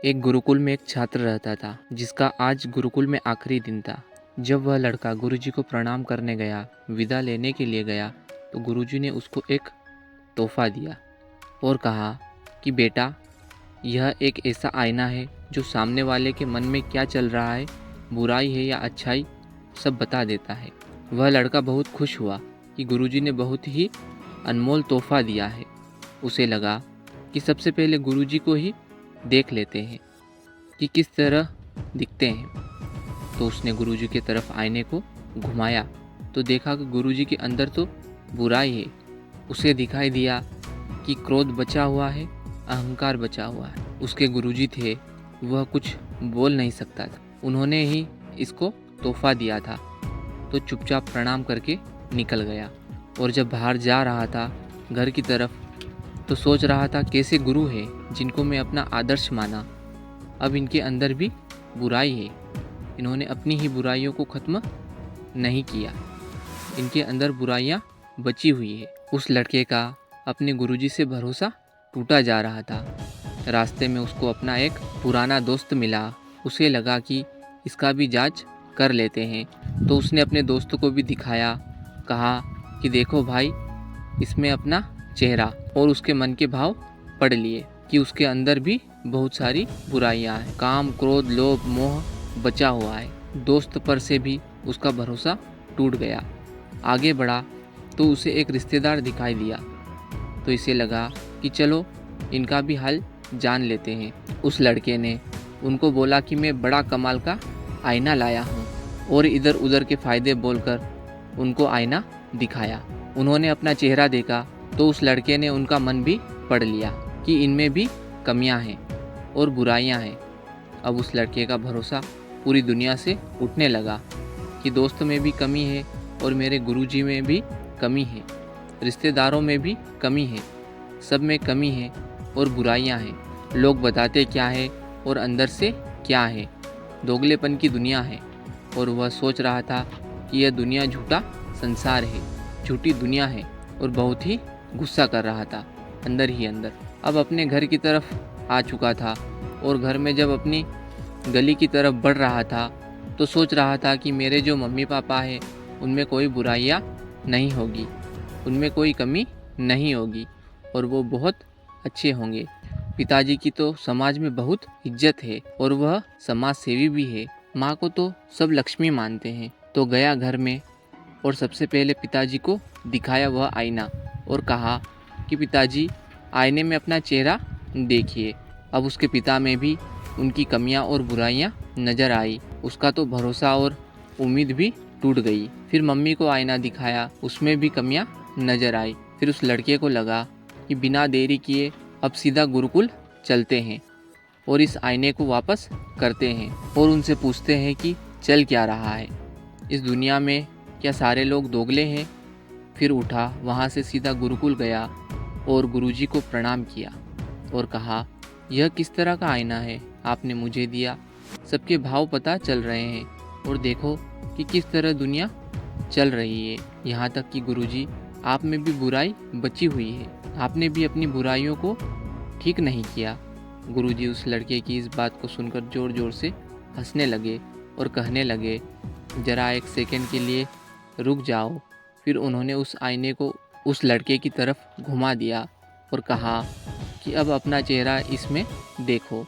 एक गुरुकुल में एक छात्र रहता था जिसका आज गुरुकुल में आखिरी दिन था। जब वह लड़का गुरुजी को प्रणाम करने गया, विदा लेने के लिए गया, तो गुरुजी ने उसको एक तोहफा दिया और कहा कि बेटा, यह एक ऐसा आईना है जो सामने वाले के मन में क्या चल रहा है, बुराई है या अच्छाई, सब बता देता है। वह लड़का बहुत खुश हुआ कि गुरुजी ने बहुत ही अनमोल तोहफा दिया है। उसे लगा कि सबसे पहले गुरुजी को ही देख लेते हैं कि किस तरह दिखते हैं। तो उसने गुरुजी की तरफ आईने को घुमाया तो देखा कि गुरुजी के अंदर तो बुराई है। उसे दिखाई दिया कि क्रोध बचा हुआ है, अहंकार बचा हुआ है। उसके गुरुजी थे, वह कुछ बोल नहीं सकता था। उन्होंने ही इसको तोहफा दिया था, तो चुपचाप प्रणाम करके निकल गया। और जब बाहर जा रहा था घर की तरफ, तो सोच रहा था कैसे गुरु है जिनको मैं अपना आदर्श माना, अब इनके अंदर भी बुराई है। इन्होंने अपनी ही बुराइयों को ख़त्म नहीं किया, इनके अंदर बुराइयां बची हुई है। उस लड़के का अपने गुरुजी से भरोसा टूटा जा रहा था। रास्ते में उसको अपना एक पुराना दोस्त मिला। उसे लगा कि इसका भी जांच कर लेते हैं, तो उसने अपने दोस्त को भी दिखाया, कहा कि देखो भाई, इसमें अपना चेहरा और उसके मन के भाव पढ़ लिए कि उसके अंदर भी बहुत सारी बुराइयां हैं। काम, क्रोध, लोभ, मोह बचा हुआ है। दोस्त पर से भी उसका भरोसा टूट गया। आगे बढ़ा तो उसे एक रिश्तेदार दिखाई दिया, तो इसे लगा कि चलो इनका भी हाल जान लेते हैं। उस लड़के ने उनको बोला कि मैं बड़ा कमाल का आईना लाया हूँ, और इधर उधर के फायदे बोलकर उनको आईना दिखाया। उन्होंने अपना चेहरा देखा तो उस लड़के ने उनका मन भी पढ़ लिया कि इनमें भी कमियां हैं और बुराइयां हैं। अब उस लड़के का भरोसा पूरी दुनिया से उठने लगा कि दोस्त में भी कमी है और मेरे गुरुजी में भी कमी है, रिश्तेदारों में भी कमी है, सब में कमी है और बुराइयां हैं। लोग बताते क्या है और अंदर से क्या है, दोगलेपन की दुनिया है। और वह सोच रहा था कि यह दुनिया झूठा संसार है, झूठी दुनिया है, और बहुत ही गुस्सा कर रहा था अंदर ही अंदर। अब अपने घर की तरफ आ चुका था और घर में जब अपनी गली की तरफ बढ़ रहा था तो सोच रहा था कि मेरे जो मम्मी पापा हैं उनमें कोई बुराइयां नहीं होगी, उनमें कोई कमी नहीं होगी और वो बहुत अच्छे होंगे। पिताजी की तो समाज में बहुत इज्जत है और वह समाज सेवी भी है। माँ को तो सब लक्ष्मी मानते हैं। तो गया घर में और सबसे पहले पिताजी को दिखाया वह आईना और कहा कि पिताजी, आईने में अपना चेहरा देखिए। अब उसके पिता में भी उनकी कमियां और बुराइयां नज़र आई। उसका तो भरोसा और उम्मीद भी टूट गई। फिर मम्मी को आईना दिखाया, उसमें भी कमियां नज़र आई। फिर उस लड़के को लगा कि बिना देरी किए अब सीधा गुरुकुल चलते हैं और इस आईने को वापस करते हैं और उनसे पूछते हैं कि चल क्या रहा है इस दुनिया में, क्या सारे लोग दोगले हैं। फिर उठा, वहाँ से सीधा गुरुकुल गया और गुरुजी को प्रणाम किया और कहा, यह किस तरह का आईना है आपने मुझे दिया, सबके भाव पता चल रहे हैं और देखो कि किस तरह दुनिया चल रही है। यहाँ तक कि गुरुजी, आप में भी बुराई बची हुई है, आपने भी अपनी बुराइयों को ठीक नहीं किया। गुरुजी उस लड़के की इस बात को सुनकर ज़ोर ज़ोर से हंसने लगे और कहने लगे, ज़रा एक सेकंड के लिए रुक जाओ। फिर उन्होंने उस आईने को उस लड़के की तरफ घुमा दिया और कहा कि अब अपना चेहरा इसमें देखो,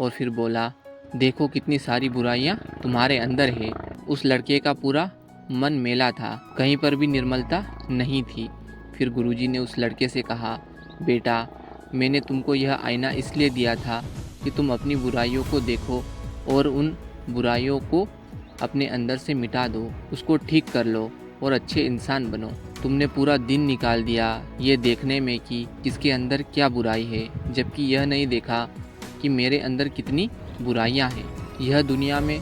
और फिर बोला, देखो कितनी सारी बुराइयां तुम्हारे अंदर है। उस लड़के का पूरा मन मेला था, कहीं पर भी निर्मलता नहीं थी। फिर गुरुजी ने उस लड़के से कहा, बेटा, मैंने तुमको यह आईना इसलिए दिया था कि तुम अपनी बुराइयों को देखो और उन बुराइयों को अपने अंदर से मिटा दो, उसको ठीक कर लो और अच्छे इंसान बनो। तुमने पूरा दिन निकाल दिया ये देखने में कि किसके अंदर क्या बुराई है, जबकि यह नहीं देखा कि मेरे अंदर कितनी बुराइयां हैं। यह दुनिया में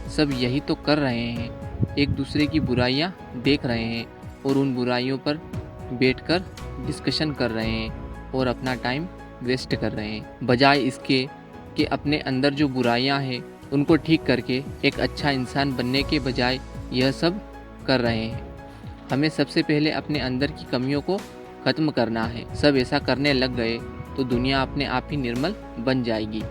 सब यही तो कर रहे हैं, एक दूसरे की बुराइयां देख रहे हैं और उन बुराइयों पर बैठकर डिस्कशन कर रहे हैं और अपना टाइम वेस्ट कर रहे हैं, बजाय इसके कि अपने अंदर जो बुराइयां हैं उनको ठीक करके एक अच्छा इंसान बनने के बजाय यह सब कर रहे हैं। हमें सबसे पहले अपने अंदर की कमियों को ख़त्म करना है। सब ऐसा करने लग गए तो दुनिया अपने आप ही निर्मल बन जाएगी।